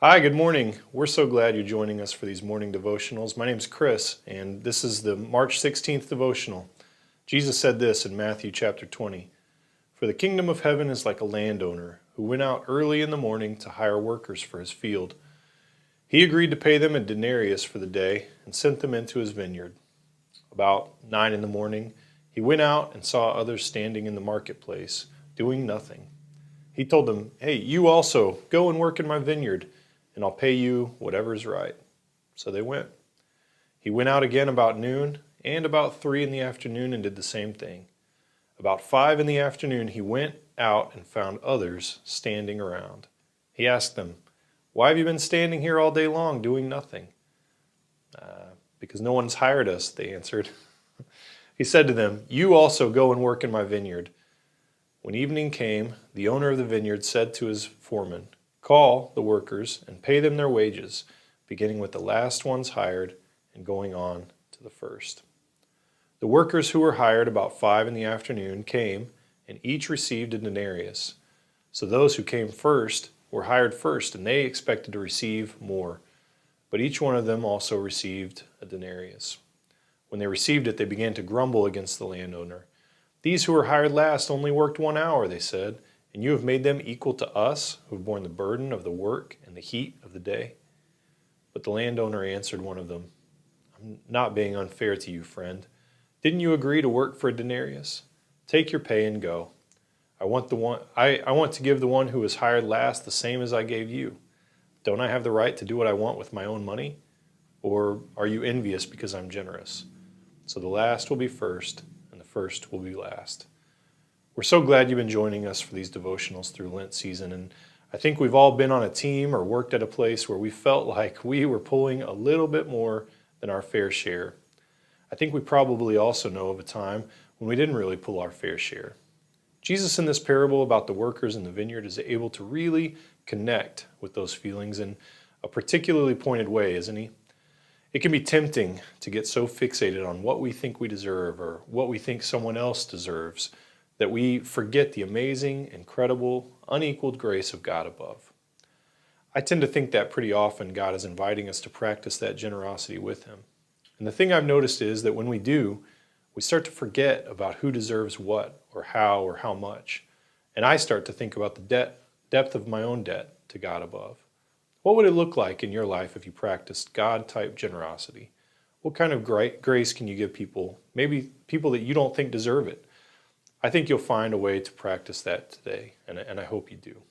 Hi, good morning. We're so glad you're joining us for these morning devotionals. My name's Chris, and this is the March 16th devotional. Jesus said this in Matthew chapter 20. For the kingdom of heaven is like a landowner who went out early in the morning to hire workers for his field. He agreed to pay them a denarius for the day and sent them into his vineyard. About 9 in the morning, he went out and saw others standing in the marketplace, doing nothing. He told them, "Hey, you also go and work in my vineyard, and I'll pay you whatever is right." So they went. He went out again about noon and about 3 in the afternoon and did the same thing. About 5 in the afternoon he went out and found others standing around. He asked them, "Why have you been standing here all day long doing nothing?" Because no one's hired us," they answered. He said to them, "You also go and work in my vineyard." When evening came, the owner of the vineyard said to his foreman, "Call the workers and pay them their wages, beginning with the last ones hired and going on to the first." The workers who were hired about 5 in the afternoon came, and each received a denarius. So those who came first were hired first, and they expected to receive more. But each one of them also received a denarius. When they received it, they began to grumble against the landowner. "These who were hired last only worked 1 hour," they said, "and you have made them equal to us, who have borne the burden of the work and the heat of the day." But the landowner answered one of them, "I'm not being unfair to you, friend. Didn't you agree to work for a denarius? Take your pay and go. I want to give the one who was hired last the same as I gave you. Don't I have the right to do what I want with my own money? Or are you envious because I'm generous? So the last will be first, and the first will be last." We're so glad you've been joining us for these devotionals through Lent season, and I think we've all been on a team or worked at a place where we felt like we were pulling a little bit more than our fair share. I think we probably also know of a time when we didn't really pull our fair share. Jesus in this parable about the workers in the vineyard is able to really connect with those feelings in a particularly pointed way, isn't he? It can be tempting to get so fixated on what we think we deserve or what we think someone else deserves that we forget the amazing, incredible, unequaled grace of God above. I tend to think that pretty often God is inviting us to practice that generosity with Him. And the thing I've noticed is that when we do, we start to forget about who deserves what or how much. And I start to think about the depth of my own debt to God above. What would it look like in your life if you practiced God-type generosity? What kind of grace can you give people, maybe people that you don't think deserve it? I think you'll find a way to practice that today, and I hope you do.